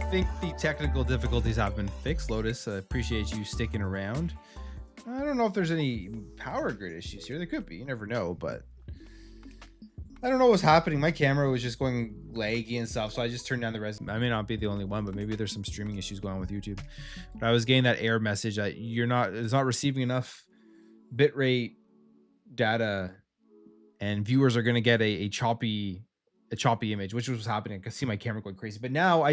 think the technical difficulties have been fixed. Lotus, appreciate you sticking around. I don't know if there's any power grid issues here. There could be. You never know, but I don't know what's happening. My camera was just going laggy and stuff, so I just turned down the res. I may not be the only one, but maybe there's some streaming issues going on with YouTube. But I was getting that error message that it's not receiving enough bitrate data, and viewers are going to get a choppy image, which was happening. I could see my camera going crazy. But now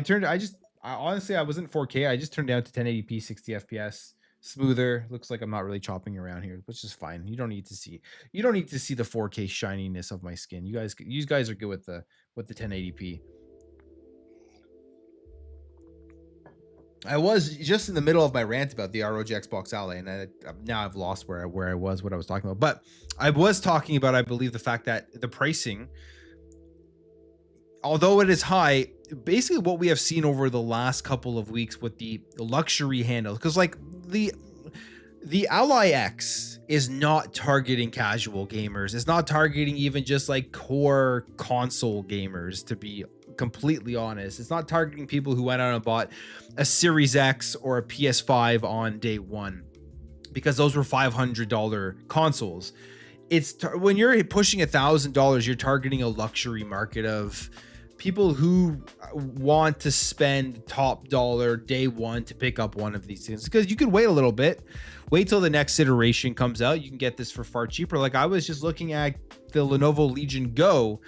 honestly, I wasn't 4K. I just turned down to 1080p, 60 FPS, smoother. Looks like I'm not really chopping around here, which is fine. You don't need to see the 4K shininess of my skin. You guys are good with the 1080p. I was just in the middle of my rant about the ROG Xbox Ally, and now I've lost where I was, what I was talking about. But I was talking about, I believe, the fact that the pricing, although it is high, basically what we have seen over the last couple of weeks with the luxury handheld, because like the Ally X is not targeting casual gamers. It's not targeting even just like core console gamers, to be completely honest. It's not targeting people who went out and bought a Series X or a PS5 on day one, because those were $500 consoles. When you're pushing $1,000, you're targeting a luxury market of people who want to spend top dollar day one to pick up one of these things, because you could wait a little bit, wait till the next iteration comes out. You can get this for far cheaper. Like I was just looking at the Lenovo Legion Go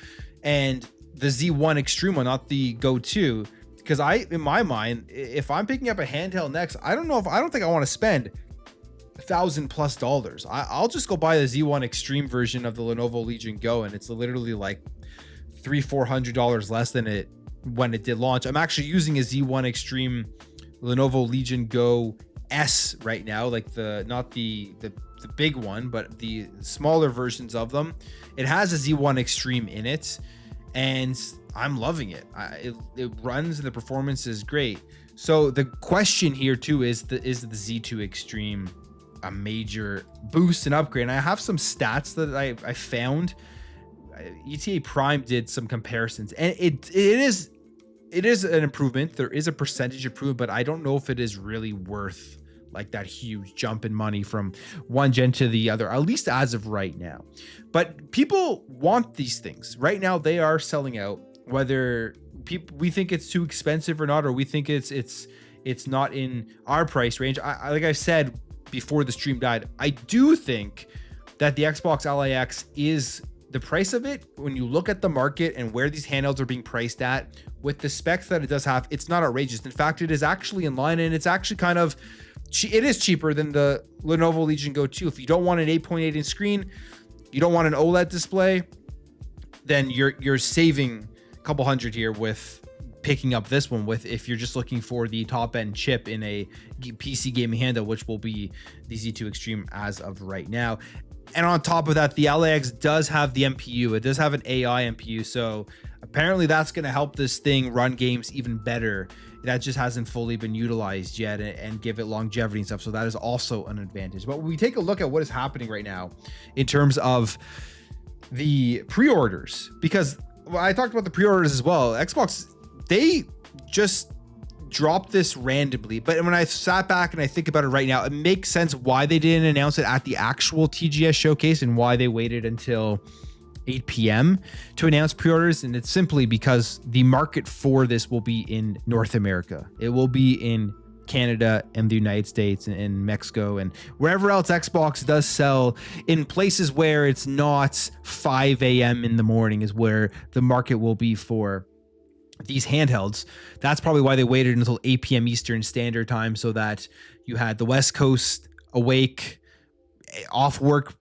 and the Z1 Extreme one, not the Go 2, because in my mind, if I'm picking up a handheld next, I don't think I want to spend $1,000+. I'll just go buy the Z1 Extreme version of the Lenovo Legion Go, and it's literally like $300-400 less than it when it did launch. I'm actually using a Z1 Extreme Lenovo Legion Go S right now, like not the big one, but the smaller versions of them. It has a Z1 Extreme in it, and I'm loving it. It runs and the performance is great. So the question here too is the Z2 Extreme a major boost and upgrade? And I have some stats that I found. ETA Prime did some comparisons, and it is an improvement. There is a percentage improvement, but I don't know if it is really worth like that huge jump in money from one gen to the other, at least as of right now. But people want these things right now. They are selling out, whether we think it's too expensive or not, or we think it's not in our price range. Like I said before the stream died, I do think that the Xbox Ally X is the price of it. When you look at the market and where these handhelds are being priced at, with the specs that it does have, it's not outrageous. In fact, it is actually in line, and it's actually it is cheaper than the Lenovo Legion Go 2. If you don't want an 8.8 inch screen, you don't want an OLED display, then you're saving a couple hundred here with picking up this one, if you're just looking for the top end chip in a PC gaming handheld, which will be the Z2 Extreme as of right now. And on top of that, the Ally X does have the MPU. It does have an AI MPU, so apparently that's going to help this thing run games even better. That just hasn't fully been utilized yet, and give it longevity and stuff. So that is also an advantage. But when we take a look at what is happening right now in terms of the pre-orders, because I talked about the pre-orders as well. Xbox, they just dropped this randomly, but when I sat back and I think about it right now, it makes sense why they didn't announce it at the actual TGS showcase and why they waited until 8 p.m. to announce pre-orders. And it's simply because the market for this will be in North America. It will be in Canada and the United States and Mexico and wherever else Xbox does sell, in places where it's not 5 a.m. in the morning is where the market will be for these handhelds. That's probably why they waited until 8 p.m. Eastern Standard Time, so that you had the West Coast awake, off work,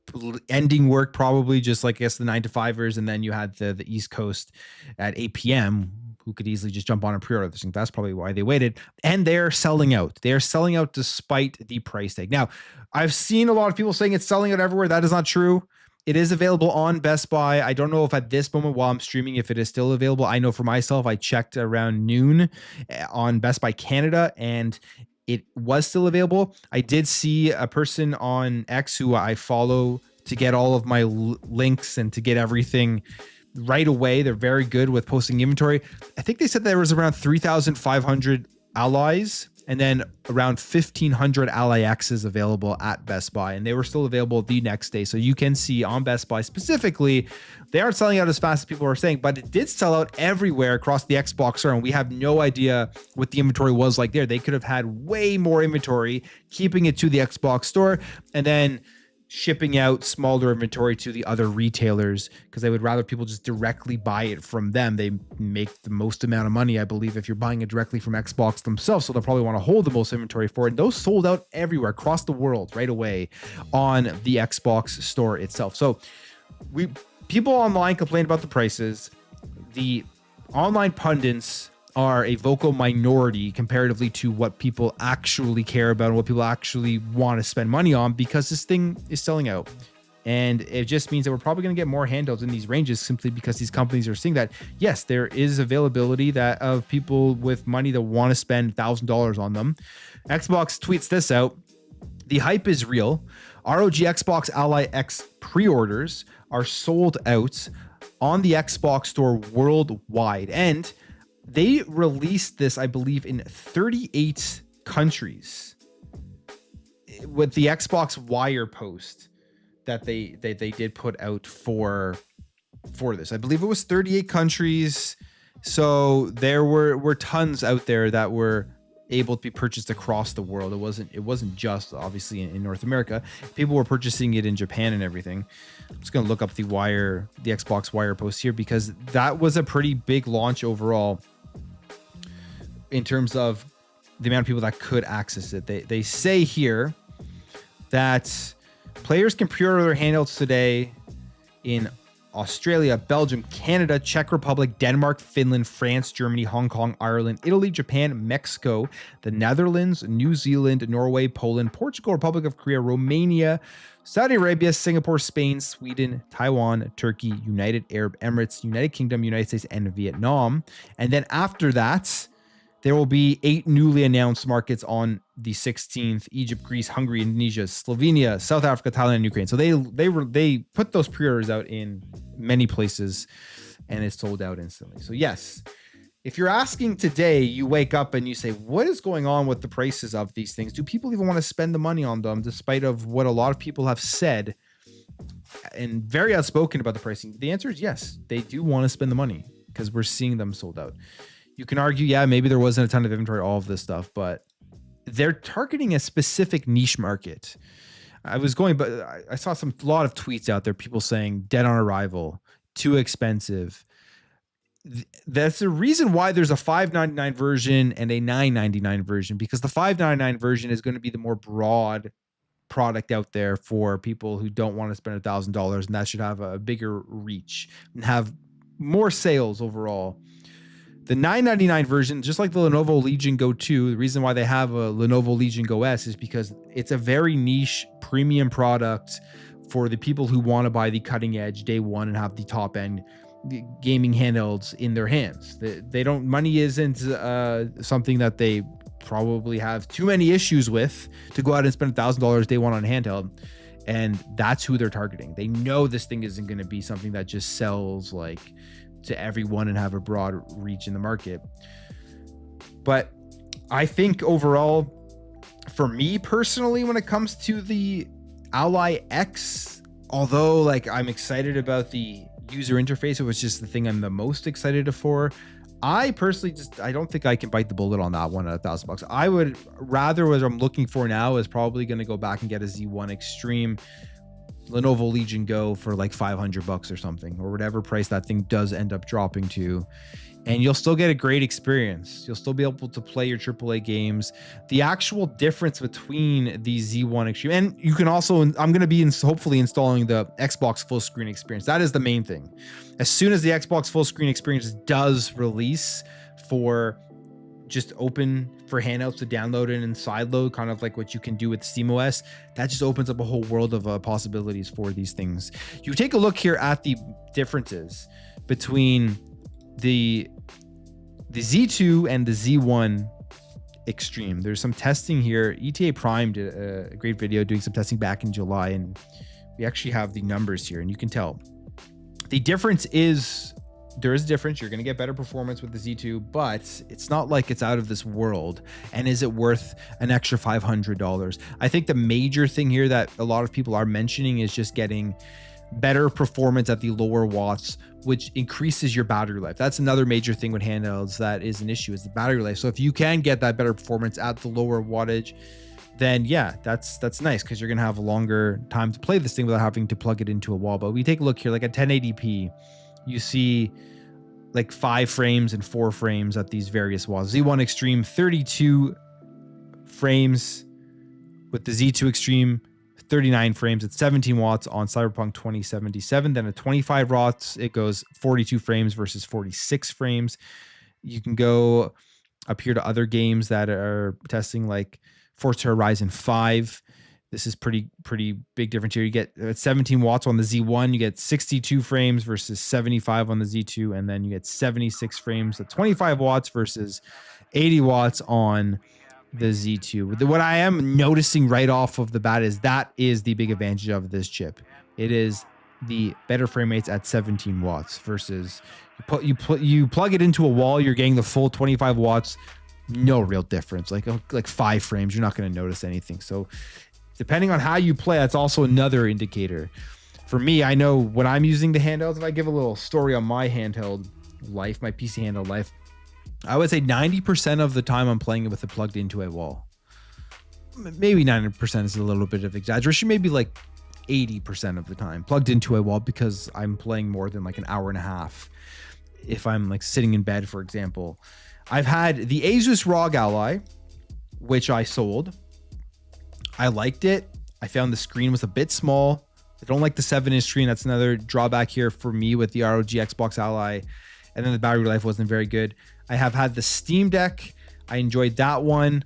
ending work probably, just like I guess the 9-to-5ers, and then you had the East Coast at 8 p.m. who could easily just jump on and pre-order this thing. That's probably why they waited. And they're selling out. They're selling out despite the price tag. Now, I've seen a lot of people saying it's selling out everywhere. That is not true. It is available on Best Buy. I don't know if at this moment while I'm streaming, if it is still available. I know for myself, I checked around noon on Best Buy Canada, and it was still available. I did see a person on X who I follow to get all of my links and to get everything right away. They're very good with posting inventory. I think they said there was around 3,500 Allies, and then around 1,500 Ally X's available at Best Buy, and they were still available the next day. So you can see on Best Buy specifically, they aren't selling out as fast as people are saying, but it did sell out everywhere across the Xbox store, and we have no idea what the inventory was like there. They could have had way more inventory, keeping it to the Xbox store, and then shipping out smaller inventory to the other retailers because they would rather people just directly buy it from them. They make the most amount of money, I believe, if you're buying it directly from Xbox themselves. So they'll probably want to hold the most inventory for it. And those sold out everywhere across the world right away on the Xbox store itself. So people online complain about the prices. The online pundits are a vocal minority comparatively to what people actually care about and what people actually want to spend money on, because this thing is selling out. And it just means that we're probably going to get more handhelds in these ranges simply because these companies are seeing that, yes, there is availability that of people with money that want to spend $1,000 on them. Xbox tweets this out. The hype is real. ROG Xbox Ally X pre-orders are sold out on the Xbox store worldwide. And they released this, I believe, in 38 countries with the Xbox Wire post that they did put out for this. I believe it was 38 countries. So there were tons out there that were able to be purchased across the world. It wasn't just obviously in North America. People were purchasing it in Japan and everything. I'm just going to look up the Xbox Wire post here because that was a pretty big launch overall in terms of the amount of people that could access it. They say here that players can pre-order their handhelds today in Australia, Belgium, Canada, Czech Republic, Denmark, Finland, France, Germany, Hong Kong, Ireland, Italy, Japan, Mexico, the Netherlands, New Zealand, Norway, Poland, Portugal, Republic of Korea, Romania, Saudi Arabia, Singapore, Spain, Sweden, Taiwan, Turkey, United Arab Emirates, United Kingdom, United States, and Vietnam. And then after that, there will be 8 newly announced markets on the 16th: Egypt, Greece, Hungary, Indonesia, Slovenia, South Africa, Thailand, and Ukraine. So they put those pre-orders out in many places, and it's sold out instantly. So yes, if you're asking today, you wake up and you say, what is going on with the prices of these things? Do people even want to spend the money on them, despite of what a lot of people have said and very outspoken about the pricing? The answer is yes, they do want to spend the money because we're seeing them sold out. You can argue, yeah, maybe there wasn't a ton of inventory, all of this stuff, but they're targeting a specific niche market. I saw a lot of tweets out there, people saying dead on arrival, too expensive. That's the reason why there's a $5.99 version and a $9.99 version, because the $5.99 version is going to be the more broad product out there for people who don't want to spend $1,000, and that should have a bigger reach and have more sales overall. The $9.99 version, just like the Lenovo Legion Go 2, the reason why they have a Lenovo Legion Go S is because it's a very niche premium product for the people who want to buy the cutting edge day one and have the top end gaming handhelds in their hands. Money isn't something that they probably have too many issues with to go out and spend $1,000 day one on a handheld. And that's who they're targeting. They know this thing isn't going to be something that just sells like to everyone and have a broad reach in the market. But I think overall, for me personally, when it comes to the Ally X, although like I'm excited about the user interface, it was just the thing I'm the most excited for. I personally I don't think I can bite the bullet on that one at $1,000. I would rather, what I'm looking for now is probably going to go back and get a Z1 Extreme Lenovo Legion Go for like $500 or something, or whatever price that thing does end up dropping to. And you'll still get a great experience. You'll still be able to play your AAA games. The actual difference between the Z1 Extreme, and you can also, I'm going to be hopefully installing the Xbox full screen experience. That is the main thing. As soon as the Xbox full screen experience does release for just open for handhelds to download it and sideload, kind of like what you can do with SteamOS, that just opens up a whole world of possibilities for these things. You take a look here at the differences between the Z2 and the Z1 Extreme. There's some testing here. ETA Prime did a great video doing some testing back in July, and we actually have the numbers here, and you can tell the difference is there is a difference. You're going to get better performance with the Z2, but it's not like it's out of this world. And is it worth an extra $500? I think the major thing here that a lot of people are mentioning is just getting better performance at the lower watts, which increases your battery life. That's another major thing with handhelds that is an issue, is the battery life. So if you can get that better performance at the lower wattage, then yeah, that's nice, because you're gonna have a longer time to play this thing without having to plug it into a wall. But we take a look here, like at 1080p, you see like 5 frames and 4 frames at these various watts. Z1 Extreme 32 frames with the Z2 Extreme 39 frames at 17 watts on Cyberpunk 2077. Then at 25 watts, it goes 42 frames versus 46 frames. You can go up here to other games that are testing, like Forza Horizon 5. This is pretty big difference here. You get at 17 watts on the Z1, you get 62 frames versus 75 on the Z2, and then you get 76 frames at 25 watts versus 80 watts on the Z2. What I am noticing right off of the bat is that is the big advantage of this chip. It is the better frame rates at 17 watts versus you plug it into a wall, you're getting the full 25 watts, no real difference. Like 5 frames, you're not going to notice anything. So depending on how you play, that's also another indicator. For me, I know when I'm using the handhelds, if I give a little story on my handheld life, my PC handheld life, I would say 90% of the time I'm playing it with it plugged into a wall. Maybe 90% is a little bit of exaggeration. Maybe like 80% of the time plugged into a wall, because I'm playing more than like an hour and a half. If I'm like sitting in bed, for example. I've had the Asus ROG Ally, which I sold. I liked it. I found the screen was a bit small. I don't like the 7-inch screen. That's another drawback here for me with the ROG Xbox Ally. And then the battery life wasn't very good. I have had the Steam Deck. I enjoyed that one,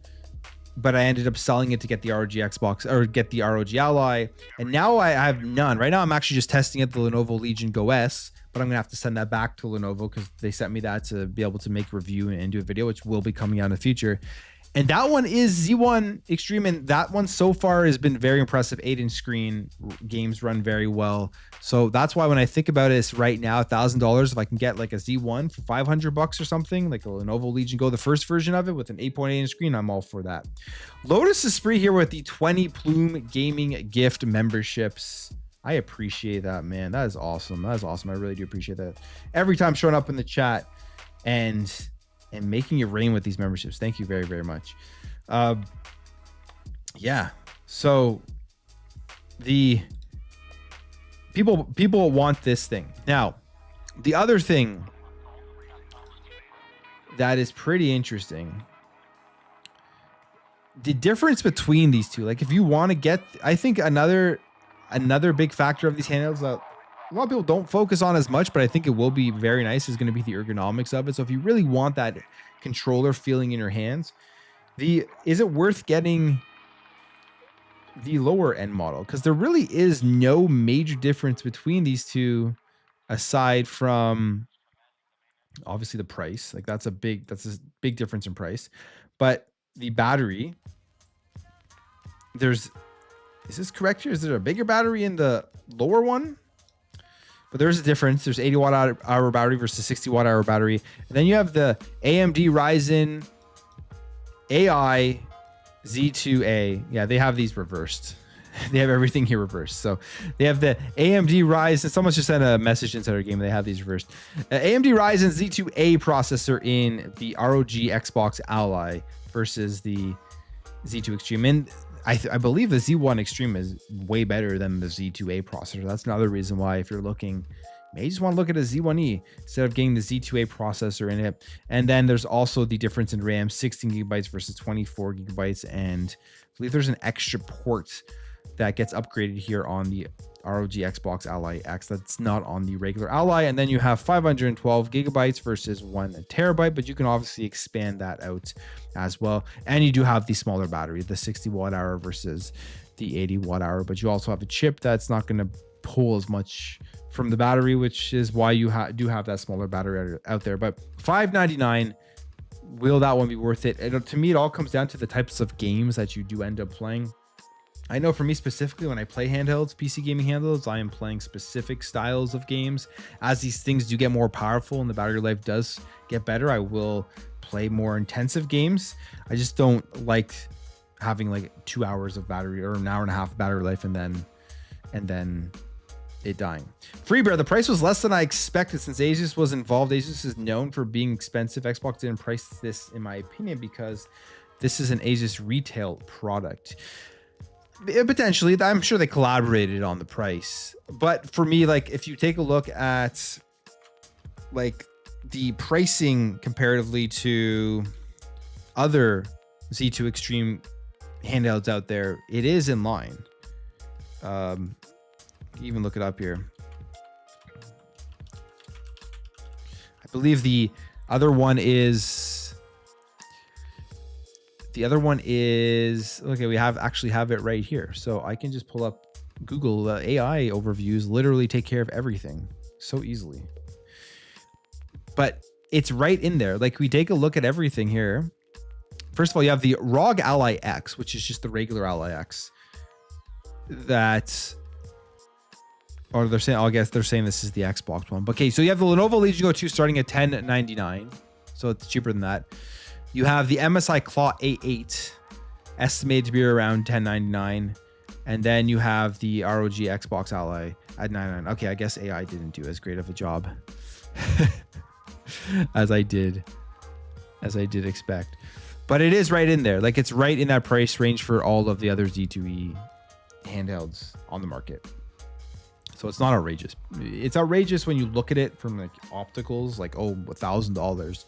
but I ended up selling it to get the ROG Xbox, or get the ROG Ally. And now I have none. Right now I'm actually just testing it, the Lenovo Legion Go S, but I'm gonna have to send that back to Lenovo because they sent me that to be able to make a review and do a video, which will be coming out in the future. And that one is Z1 Extreme, and that one so far has been very impressive. 8-inch screen, games run very well. So that's why when I think about it right now, $1,000, if I can get like a Z1 for $500 or something, like a Lenovo Legion Go, the first version of it with an 8.8-inch screen, I'm all for that. Lotus Esprit here with the 20 Plume Gaming gift memberships. I appreciate that, man. That is awesome. That is awesome. I really do appreciate that. Every time showing up in the chat and making it rain with these memberships. Thank you very, very much. Yeah. So the people want this thing. Now, the other thing that is pretty interesting, the difference between these two. Like if you want to get, I think another big factor of these handhelds that a lot of people don't focus on as much, but I think it will be very nice, is going to be the ergonomics of it. So if you really want that controller feeling in your hands, is it worth getting the lower end model? Because there really is no major difference between these two, aside from obviously the price. Like that's a big difference in price. But the battery, is this correct here? Is there a bigger battery in the lower one? But there's a difference. There's 80 watt hour battery versus 60 watt hour battery. And then you have the AMD Ryzen AI Z2A. Yeah, they have these reversed. They have everything here reversed. So they have the AMD Ryzen. Someone just sent a message inside our game. They have these reversed. AMD Ryzen Z2A processor in the ROG Xbox Ally versus the Z2 Extreme. And I believe the Z1 Extreme is way better than the Z2A processor. That's another reason why, if you're looking, you may just want to look at a Z1E instead of getting the Z2A processor in it. And then there's also the difference in RAM, 16 gigabytes versus 24 gigabytes. And I believe there's an extra port that gets upgraded here on the ROG Xbox Ally X that's not on the regular Ally. And then you have 512 gigabytes versus 1 terabyte, but you can obviously expand that out as well. And you do have the smaller battery, the 60 watt hour versus the 80 watt hour, but you also have a chip that's not going to pull as much from the battery, which is why you do have that smaller battery out there. But $599, will that one be worth it? To me, it all comes down to the types of games that you do end up playing. I know for me specifically, when I play handhelds, PC gaming handhelds, I am playing specific styles of games. As these things do get more powerful and the battery life does get better, I will play more intensive games. I just don't like having like 2 hours of battery or an hour and a half of battery life and then it dying. Freebear, the price was less than I expected since Asus was involved. Asus is known for being expensive. Xbox didn't price this, in my opinion, because this is an Asus retail product. Potentially, I'm sure they collaborated on the price. But for me, like, if you take a look at like the pricing comparatively to other Z2 Extreme handhelds out there, it is in line. Even look it up here. I believe the other one is okay. We actually have it right here, so I can just pull up Google AI overviews. Literally take care of everything so easily. But it's right in there. Like, we take a look at everything here. First of all, you have the ROG Ally X, which is just the regular Ally X. Or they're saying, I guess they're saying this is the Xbox one. But okay, so you have the Lenovo Legion Go 2 starting at $1099. So it's cheaper than that. You have the MSI Claw A8, estimated to be around $1099. And then you have the ROG Xbox Ally at $99. Okay, I guess AI didn't do as great of a job as I did expect. But it is right in there. Like, it's right in that price range for all of the other Z2E handhelds on the market. So it's not outrageous. It's outrageous when you look at it from like opticals, like, oh, $1,000.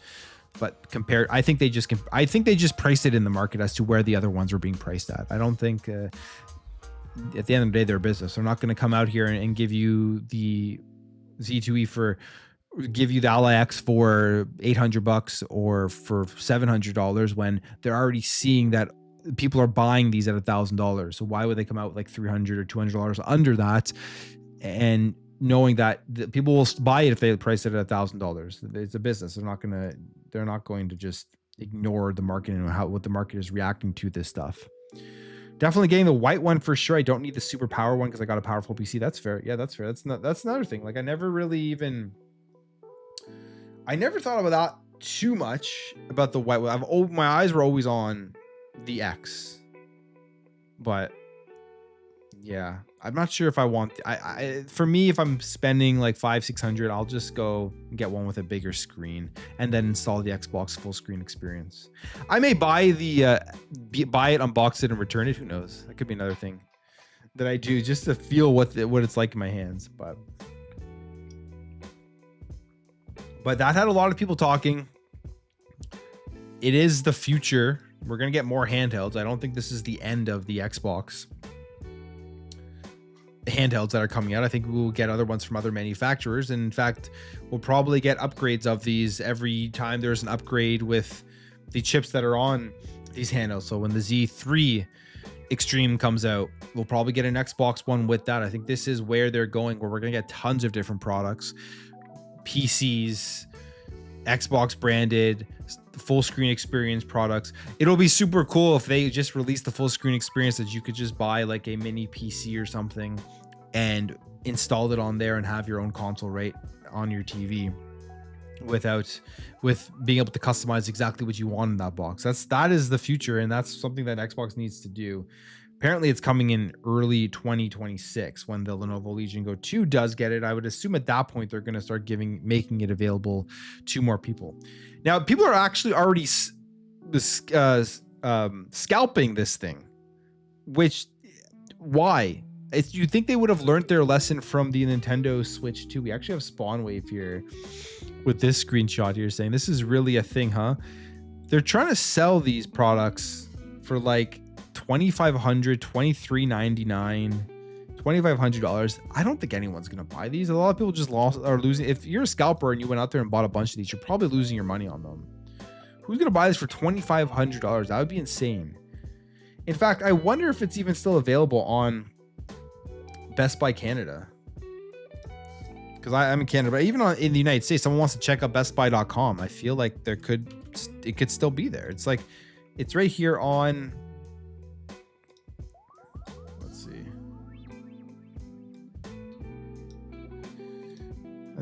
But compared, I think they just priced it in the market as to where the other ones were being priced at. I don't think at the end of the day, they're a business. They're not going to come out here and give you the Z2E give you the Ally X for $800 or for $700 when they're already seeing that people are buying these at $1,000. So why would they come out with like $300 or $200 under that? And knowing that people will buy it if they price it at $1,000. It's a business. They're not going to just ignore the market and what the market is reacting to this stuff. Definitely getting the white one for sure. I don't need the super power one because I got a powerful PC. That's fair. Yeah, that's fair. That's another thing. Like, I never thought about that too much about the white one. My eyes were always on the X, but yeah, I'm not sure if I want. For me, if I'm spending like $500-600, I'll just go get one with a bigger screen and then install the Xbox full screen experience. I may buy buy it, unbox it, and return it. Who knows? That could be another thing that I do just to feel what it's like in my hands. But that had a lot of people talking. It is the future. We're gonna get more handhelds. I don't think this is the end of the Xbox handhelds that are coming out. I think we will get other ones from other manufacturers, and in fact, we'll probably get upgrades of these every time there's an upgrade with the chips that are on these handhelds. So when the Z3 Extreme comes out, we'll probably get an Xbox One with that. I think this is where they're going, where we're gonna get tons of different products, PCs, Xbox branded, full screen experience products. It'll be super cool if they just release the full screen experience that you could just buy like a mini PC or something and install it on there and have your own console right on your TV with being able to customize exactly what you want in that box. That is the future, and that's something that Xbox needs to do. Apparently it's coming in early 2026 when the Lenovo Legion Go 2 does get it. I would assume at that point they're going to start making it available to more people. Now, people are actually already scalping this thing, why? You think they would have learned their lesson from the Nintendo Switch 2. We actually have Spawn Wave here with this screenshot here saying this is really a thing, huh? They're trying to sell these products for like $2,500, $2,399, $2,500. I don't think anyone's gonna buy these. A lot of people just are losing. If you're a scalper and you went out there and bought a bunch of these, you're probably losing your money on them. Who's gonna buy this for $2,500? That would be insane. In fact, I wonder if it's even still available on Best Buy Canada, because I'm in Canada, but even in the United States, someone wants to check out bestbuy.com. I feel like it could still be there. It's like, it's right here on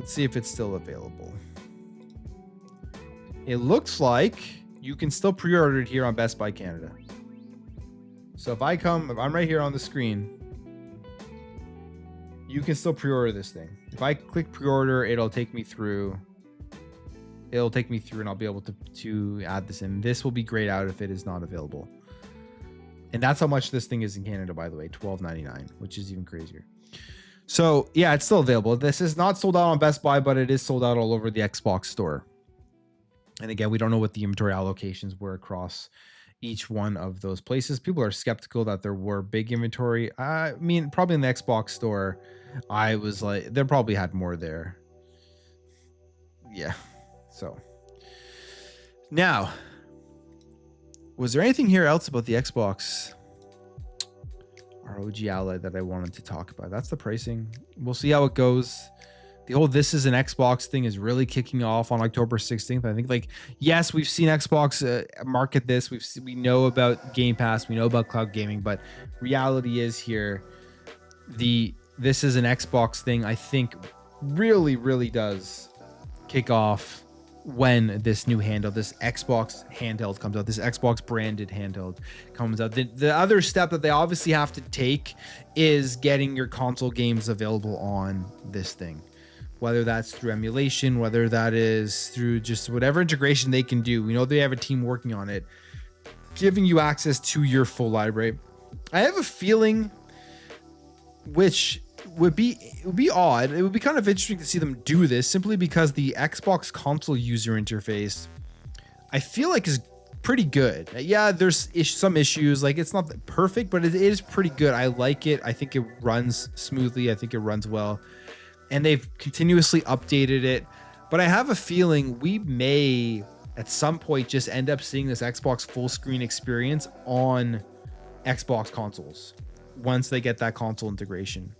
Let's see if it's still available. It looks like you can still pre-order it here on Best Buy Canada. So if I'm right here on the screen, you can still pre-order this thing. If I click pre-order, it'll take me through and I'll be able to add this in. This will be grayed out if it is not available. And that's how much this thing is in Canada, by the way, $12.99, which is even crazier. So yeah, it's still available. This is not sold out on Best Buy, but it is sold out all over the Xbox store. And again, we don't know what the inventory allocations were across each one of those places. People are skeptical that there were big inventory. I mean, probably in the Xbox store, I was like, they probably had more there. Yeah. So now, was there anything here else about the Xbox ROG Ally that I wanted to talk about? That's the pricing. We'll see how it goes. The whole "this is an Xbox" thing is really kicking off on October 16th. I think, like, yes, we've seen Xbox market this. We know about Game Pass. We know about cloud gaming, but reality is here, the "this is an Xbox" thing, I think, really does kick off when this new handheld, this Xbox handheld comes out, this Xbox branded handheld comes out. The other step that they obviously have to take is getting your console games available on this thing, whether that's through emulation, whether that is through just whatever integration they can do. We know they have a team working on it, giving you access to your full library. I have a feeling, which would be odd. It would be kind of interesting to see them do this, simply because the Xbox console user interface, I feel like, is pretty good. Yeah, there's some issues, like it's not perfect, but it is pretty good. I like it. I think it runs smoothly. I think it runs well, and they've continuously updated it. But I have a feeling we may at some point just end up seeing this Xbox full screen experience on Xbox consoles once they get that console integration.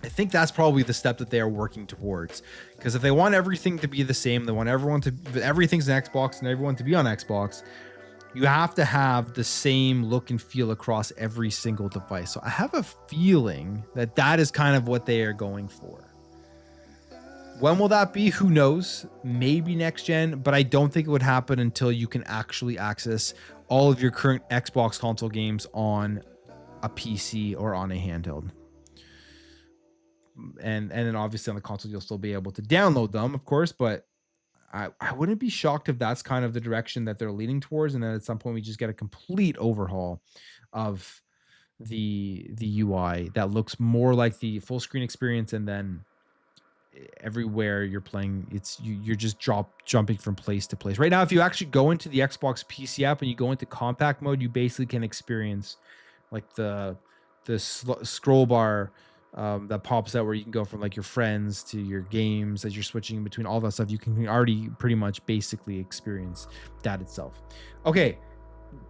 I think that's probably the step that they are working towards, because if they want everything to be the same, they want everything's an Xbox and everyone to be on Xbox, you have to have the same look and feel across every single device. So I have a feeling that that is kind of what they are going for. When will that be? Who knows? Maybe next gen, but I don't think it would happen until you can actually access all of your current Xbox console games on a PC or on a handheld. And then obviously on the console, you'll still be able to download them, of course, but I wouldn't be shocked if that's kind of the direction that they're leaning towards. And then at some point we just get a complete overhaul of the UI that looks more like the full screen experience. And then everywhere you're playing, you're just jumping from place to place. Right now, if you actually go into the Xbox PC app and you go into compact mode, you basically can experience like the scroll bar that pops out, where you can go from like your friends to your games as you're switching between all that stuff. You can already pretty much basically experience that itself. Okay,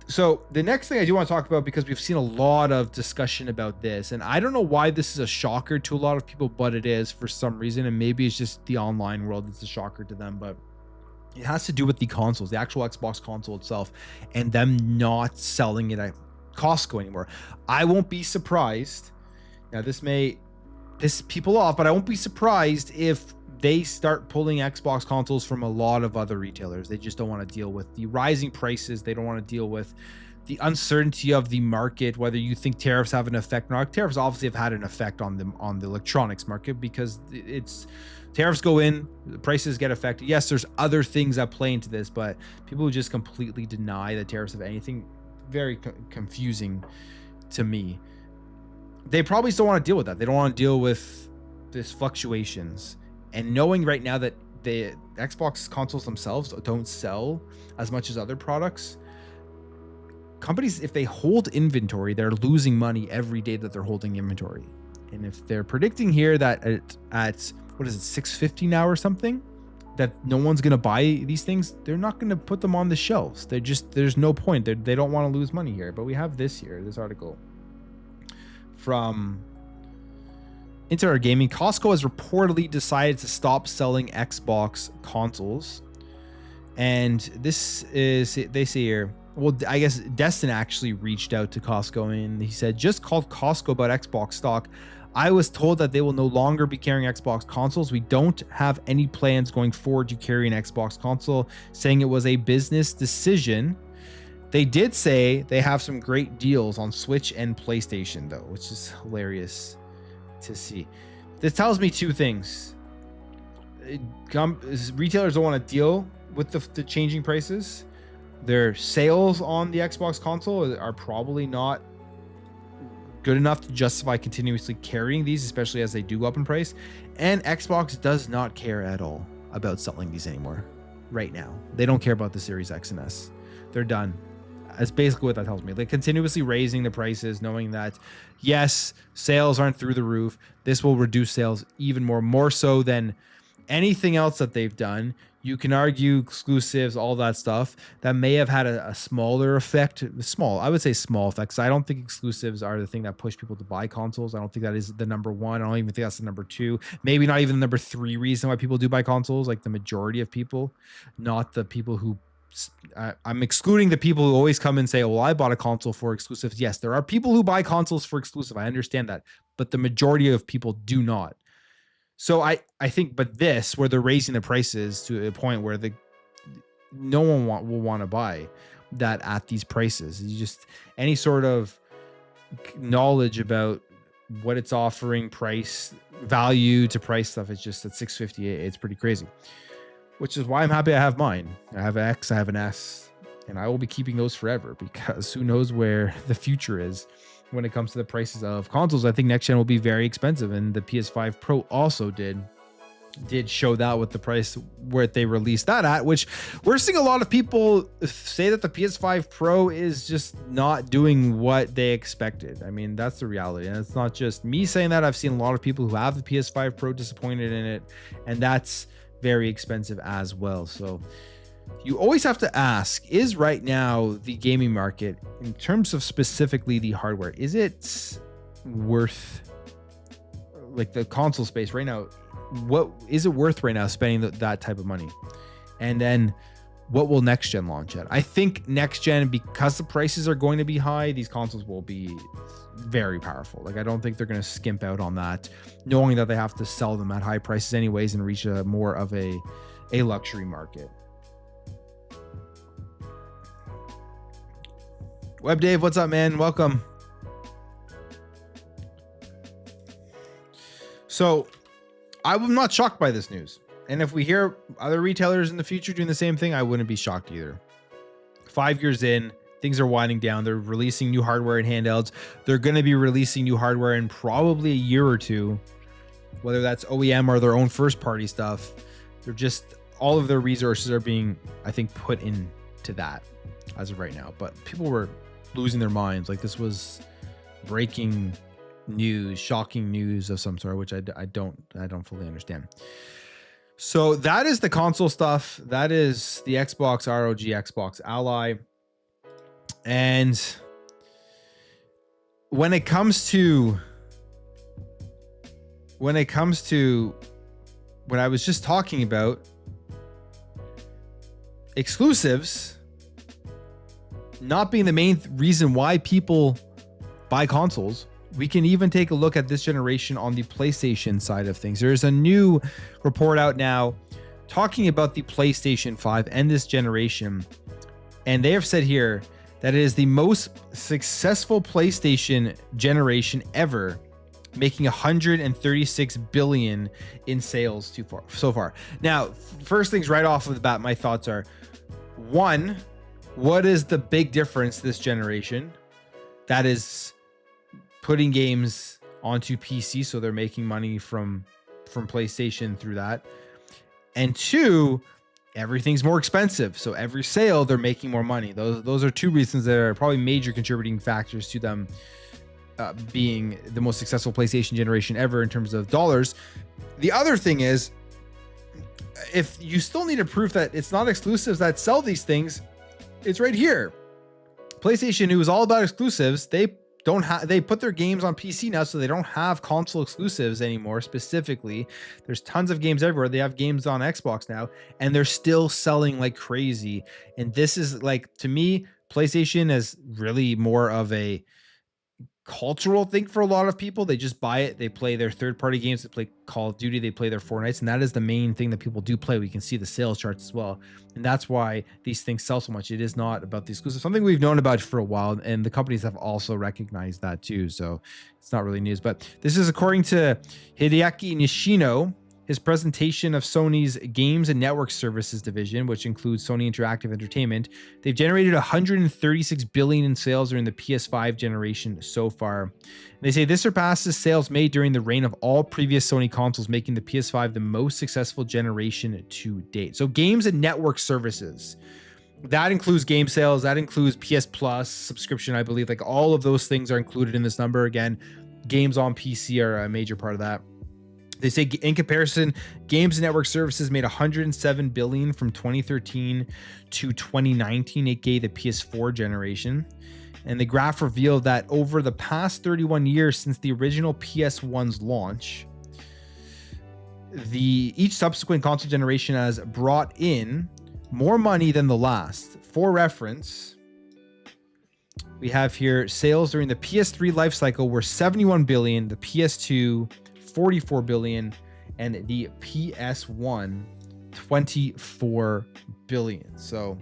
so the next thing I do want to talk about, because we've seen a lot of discussion about this, and I don't know why this is a shocker to a lot of people, but it is for some reason, and maybe it's just the online world that's a shocker to them, but it has to do with the consoles, the actual Xbox console itself, and them not selling it at Costco anymore. I won't be surprised. Now, this may piss people off, but I won't be surprised if they start pulling Xbox consoles from a lot of other retailers. They just don't want to deal with the rising prices. They don't want to deal with the uncertainty of the market, whether you think tariffs have an effect or not. Tariffs obviously have had an effect on the electronics market, because tariffs go in, the prices get affected. Yes, there's other things that play into this, but people who just completely deny the tariffs of anything, very confusing to me. They probably still want to deal with that. They don't want to deal with this fluctuations. And knowing right now that the Xbox consoles themselves don't sell as much as other products, companies, if they hold inventory, they're losing money every day that they're holding inventory. And if they're predicting here that at what is it, $650 now or something, that no one's going to buy these things, they're not going to put them on the shelves. There's no point. They don't want to lose money here. But we have this article from Inter Gaming. Costco has reportedly decided to stop selling Xbox consoles, and this is, they say here, well, I guess Destin actually reached out to Costco and he said, just called Costco about Xbox stock. I was told that they will no longer be carrying Xbox consoles. We don't have any plans going forward to carry an Xbox console, saying it was a business decision. They did say they have some great deals on Switch and PlayStation, though, which is hilarious to see. This tells me two things. Retailers don't want to deal with the changing prices. Their sales on the Xbox console are probably not good enough to justify continuously carrying these, especially as they do go up in price. And Xbox does not care at all about selling these anymore right now. They don't care about the Series X and S. They're done. That's basically what that tells me. They're continuously raising the prices, knowing that, yes, sales aren't through the roof. This will reduce sales even more so than anything else that they've done. You can argue exclusives, all that stuff that may have had a smaller effect. I would say small effects. I don't think exclusives are the thing that push people to buy consoles. I don't think that is the number one. I don't even think that's the number two. Maybe not even the number three reason why people do buy consoles, like the majority of people, not the people who I'm excluding the people who always come and say, well, I bought a console for exclusives. Yes, there are people who buy consoles for exclusive. I understand that, but the majority of people do not. So I think, but this, where they're raising the prices to a point where no one will want to buy that at these prices. You just, any sort of knowledge about what it's offering, price, value to price stuff, it's just at $658. It's pretty crazy. Which is why I'm happy I have mine. I have an X, I have an S, and I will be keeping those forever, because who knows where the future is when it comes to the prices of consoles. I think next gen will be very expensive, and the PS5 Pro also did show that with the price where they released that at, which we're seeing a lot of people say that the PS5 Pro is just not doing what they expected. I mean, that's the reality, and it's not just me saying that. I've seen a lot of people who have the PS5 Pro disappointed in it, and that's very expensive as well. So you always have to ask, is right now the gaming market, in terms of specifically the hardware, is it worth, like the console space right now, what is it worth right now spending that type of money? And then what will next gen launch at? I think next gen, because the prices are going to be high, these consoles will be very powerful. Like, I don't think they're going to skimp out on that, knowing that they have to sell them at high prices anyways and reach a more of a luxury market. Web Dave, what's up, man? Welcome. So I'm not shocked by this news. And if we hear other retailers in the future doing the same thing, I wouldn't be shocked either. 5 years in, things are winding down. They're releasing new hardware and handhelds. They're going to be releasing new hardware in probably a year or two, whether that's OEM or their own first party stuff. They're just, all of their resources are being, I think, put into that as of right now. But people were losing their minds. Like, this was breaking news, shocking news of some sort, which I don't fully understand. So that is the console stuff. That is the Xbox ROG Xbox Ally. And when it comes to what I was just talking about, exclusives not being the main reason why people buy consoles, we can even take a look at this generation on the PlayStation side of things. There's a new report out now talking about the PlayStation 5 and this generation. And they have said here that it is the most successful PlayStation generation ever, making 136 billion in sales so far. Now, first things right off of the bat, my thoughts are, one, what is the big difference this generation? That is putting games onto PC, so they're making money from PlayStation through that. And two, everything's more expensive, so every sale they're making more money. Those are two reasons that are probably major contributing factors to them being the most successful PlayStation generation ever in terms of dollars. The other thing is, if you still need a proof that it's not exclusives that sell these things, it's right here. PlayStation, who is all about exclusives, they put their games on PC now, so they don't have console exclusives anymore. Specifically, there's tons of games everywhere. They have games on Xbox now, and they're still selling like crazy. And this is, like, to me, PlayStation is really more of a cultural thing for a lot of people. They just buy it, they play their third-party games, they play Call of Duty, they play their Fortnites, and that is the main thing that people do play. We can see the sales charts as well, and that's why these things sell so much. It is not about the exclusive, something we've known about for a while, and the companies have also recognized that too, so it's not really news. But this is according to Hideaki Nishino. His presentation of Sony's Games and Network Services division, which includes Sony Interactive Entertainment. They've generated 136 billion in sales during the PS5 generation so far. They say this surpasses sales made during the reign of all previous Sony consoles, making the PS5 the most successful generation to date. So Games and Network Services, that includes game sales, that includes PS Plus subscription, I believe. Like all of those things are included in this number. Again, games on PC are a major part of that. They say in comparison, Games and Network Services made 107 billion from 2013 to 2019, aka the PS4 generation. And the graph revealed that over the past 31 years since the original PS1's launch, each subsequent console generation has brought in more money than the last. For reference, we have here sales during the PS3 lifecycle were 71 billion, the PS2 44 billion, and the PS1 24 billion. So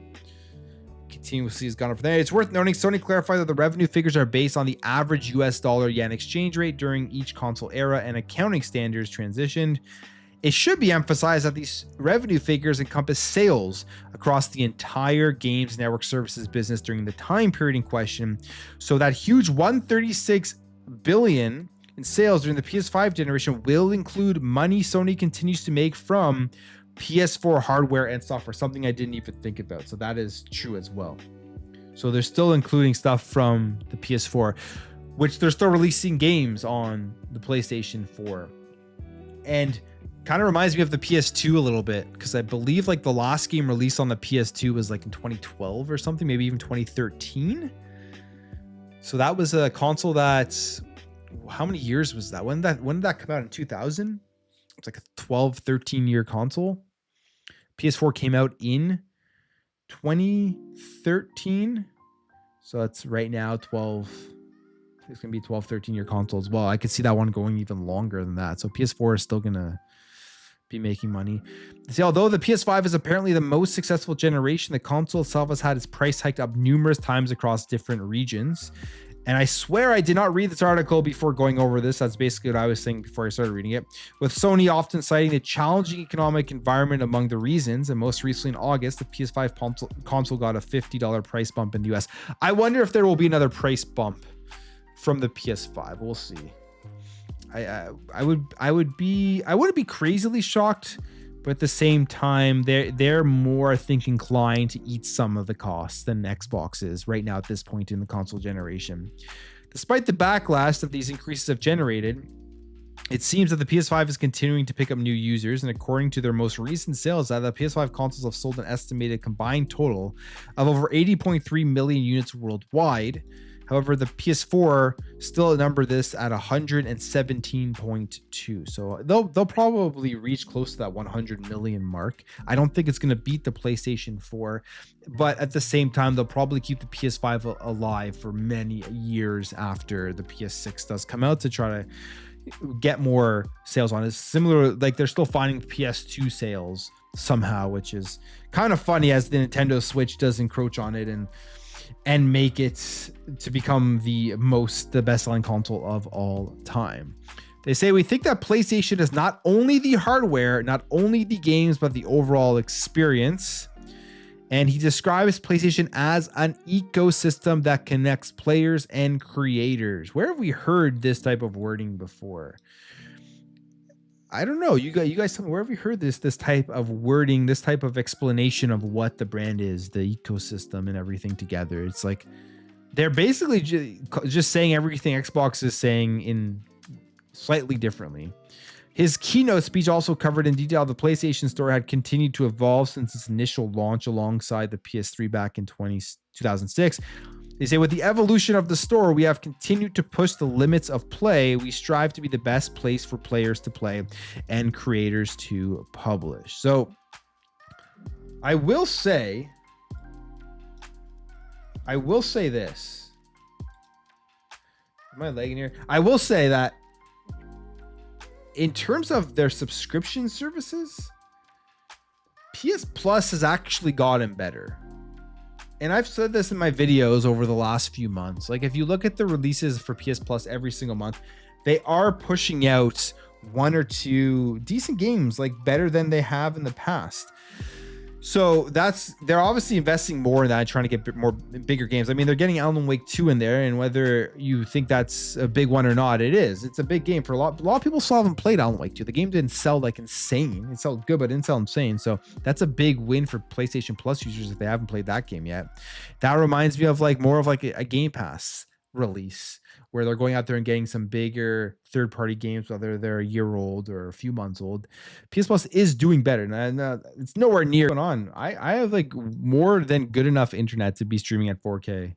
continuously has gone up from there. It's worth noting Sony clarified that the revenue figures are based on the average US dollar yen exchange rate during each console era, and accounting standards transitioned. It should be emphasized that these revenue figures encompass sales across the entire Games Network Services business during the time period in question. So that huge 136 billion in sales during the PS5 generation will include money Sony continues to make from PS4 hardware and software, something I didn't even think about. So that is true as well. So they're still including stuff from the PS4, which they're still releasing games on the PlayStation 4. And kind of reminds me of the PS2 a little bit, because I believe like the last game released on the PS2 was like in 2012 or something, maybe even 2013. So that was a console that's, how many years was that? When did that come out? In 2000? It's like a 12, 13 year console. PS4 came out in 2013. So that's right now 12. It's going to be 12, 13 year console as well. I could see that one going even longer than that. So PS4 is still going to be making money. See, although the PS5 is apparently the most successful generation, the console itself has had its price hiked up numerous times across different regions. And I swear I did not read this article before going over this. That's basically what I was saying before I started reading it. With Sony often citing the challenging economic environment among the reasons, and most recently in August, the PS5 console got a $50 price bump in the US. I wonder if there will be another price bump from the PS5. We'll see. I wouldn't be crazily shocked, but at the same time, they're more, I think, inclined to eat some of the costs than Xbox is right now at this point in the console generation. Despite the backlash that these increases have generated, it seems that the PS5 is continuing to pick up new users, and according to their most recent sales data, the PS5 consoles have sold an estimated combined total of over 80.3 million units worldwide. However, the PS4 still number this at 117.2. So they'll probably reach close to that 100 million mark. I don't think it's going to beat the PlayStation 4, but at the same time, they'll probably keep the PS5 alive for many years after the PS6 does come out to try to get more sales on it. It's similar, like they're still finding PS2 sales somehow, which is kind of funny as the Nintendo Switch does encroach on it and make it to become the best-selling console of all time. They say, we think that PlayStation is not only the hardware, not only the games, but the overall experience. And he describes PlayStation as an ecosystem that connects players and creators. Where have we heard this type of wording before? I don't know. You guys tell me, where have you heard this type of wording, this type of explanation of what the brand is, the ecosystem and everything together? It's like they're basically just saying everything Xbox is saying in slightly differently. His keynote speech also covered in detail the PlayStation Store had continued to evolve since its initial launch alongside the PS3 back in 2006. They say, with the evolution of the store, we have continued to push the limits of play. We strive to be the best place for players to play and creators to publish. So I will say this. Am I lagging here? I will say that in terms of their subscription services, PS Plus has actually gotten better. And I've said this in my videos over the last few months. Like, if you look at the releases for PS Plus every single month, they are pushing out 1 or 2 decent games, like better than they have in the past. So they're obviously investing more in that, trying to get more bigger games. I mean, they're getting Alan Wake 2 in there, and whether you think that's a big one or not, it's a big game for a lot of people. Still haven't played Alan Wake 2. The game didn't sell like insane. It sold good, but it didn't sell insane. So that's a big win for PlayStation Plus users if they haven't played that game yet. That reminds me of like more of like a Game Pass release, where they're going out there and getting some bigger third-party games, whether they're a year old or a few months old. PS Plus is doing better, and it's nowhere near going on. I have like more than good enough internet to be streaming at 4K.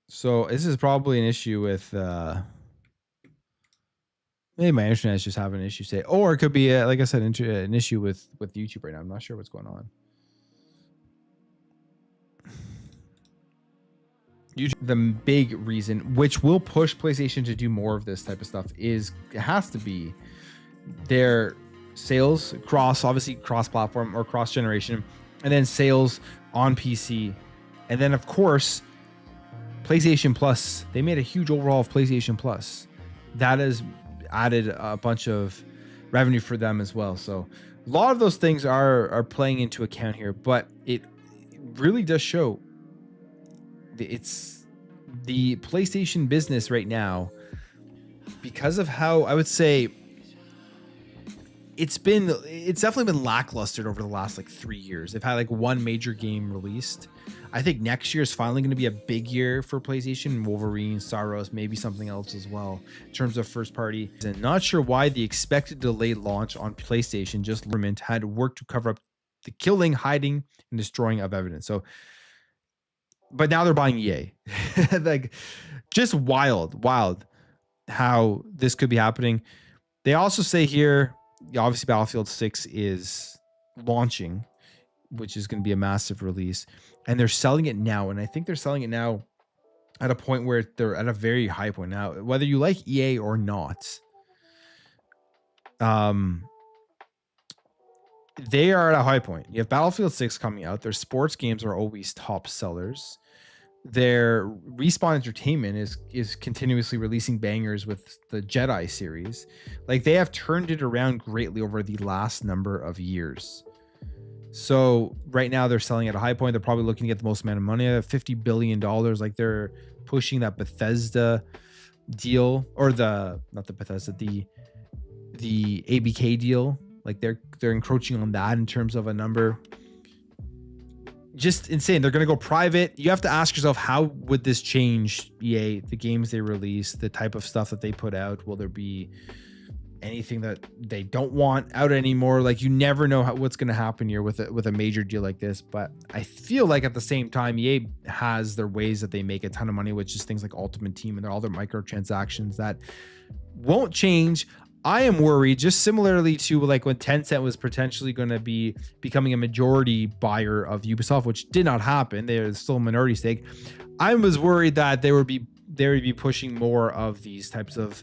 So this is probably an issue with maybe my internet is just having an issue, or it could be like I said, an issue with YouTube right now. I'm not sure what's going on. The big reason, which will push PlayStation to do more of this type of stuff, has to be their sales obviously cross-platform or cross-generation, and then sales on PC, and then of course PlayStation Plus. They made a huge overhaul of PlayStation Plus that has added a bunch of revenue for them as well. So a lot of those things are playing into account here, but it really does show it's the PlayStation business right now, because of how I would say it's definitely been lackluster over the last like 3 years. They've had like one major game released. I think next year is finally going to be a big year for PlayStation. Wolverine, Saros, maybe something else as well in terms of first party. And not sure why the expected delayed launch on PlayStation just had worked to cover up the killing, hiding, and destroying of evidence. So, but now they're buying EA. Like, just wild how this could be happening. They also say here, obviously Battlefield 6 is launching, which is going to be a massive release, and they're selling it now. And I think they're selling it now at a point where they're at a very high point now, whether you like EA or not. They are at a high point. You have Battlefield 6 coming out. Their sports games are always top sellers. Their Respawn Entertainment is continuously releasing bangers with the Jedi series. Like, they have turned it around greatly over the last number of years. So right now they're selling at a high point. They're probably looking to get the most amount of money at $50 billion. Like, they're pushing that Bethesda deal, or the ABK deal. Like, they're encroaching on that in terms of a number. Just insane. They're going to go private. You have to ask yourself, how would this change EA, the games they release, the type of stuff that they put out? Will there be anything that they don't want out anymore? Like, you never know what's going to happen here with a major deal like this. But I feel like at the same time, EA has their ways that they make a ton of money, which is things like Ultimate Team and all their microtransactions that won't change. I am worried, just similarly to like when Tencent was potentially going to be becoming a majority buyer of Ubisoft, which did not happen. They're still a minority stake. I was worried that they would be pushing more of these types of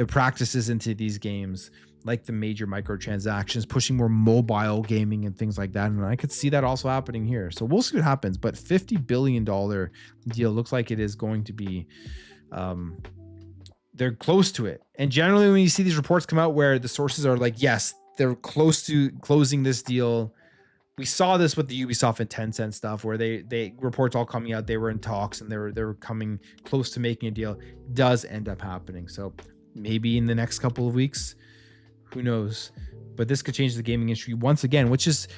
practices into these games, like the major microtransactions, pushing more mobile gaming and things like that. And I could see that also happening here. So we'll see what happens. But $50 billion deal looks like it is going to be... they're close to it. And generally when you see these reports come out where the sources are like, yes, they're close to closing this deal. We saw this with the Ubisoft and Tencent stuff, where they reports all coming out, they were in talks and they were coming close to making a deal. It does end up happening. So maybe in the next couple of weeks, who knows? But this could change the gaming industry once again, which is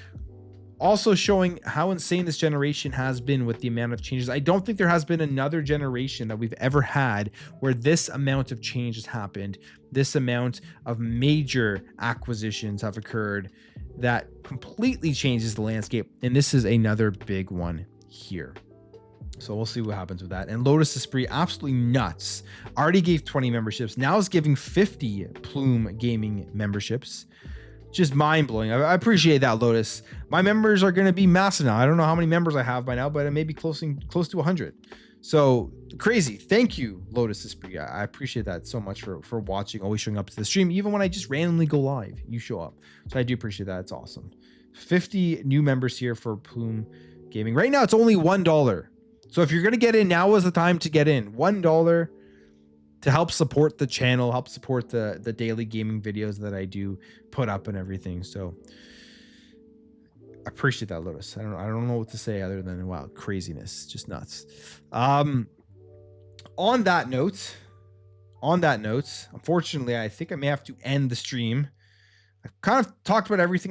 also showing how insane this generation has been with the amount of changes. I don't think there has been another generation that we've ever had where this amount of change has happened, this amount of major acquisitions have occurred that completely changes the landscape. And this is another big one here. So we'll see what happens with that. And Lotus Esprit, absolutely nuts. Already gave 20 memberships. Now is giving 50 Plume Gaming memberships. Just mind-blowing. I appreciate that, Lotus. My members are going to be massive now. I don't know how many members I have by now, but it may be close to 100. So crazy. Thank you, Lotus Esprit. I appreciate that so much for watching, always showing up to the stream. Even when I just randomly go live, you show up. So I do appreciate that. It's awesome. 50 new members here for Plume Gaming. Right now, it's only $1. So if you're going to get in, now is the time to get in. $1 to help support the channel, help support the daily gaming videos that I do put up and everything. So I appreciate that, Lotus. I don't know what to say other than, wow, craziness, just nuts. On that note, unfortunately, I think I may have to end the stream. I've kind of talked about everything I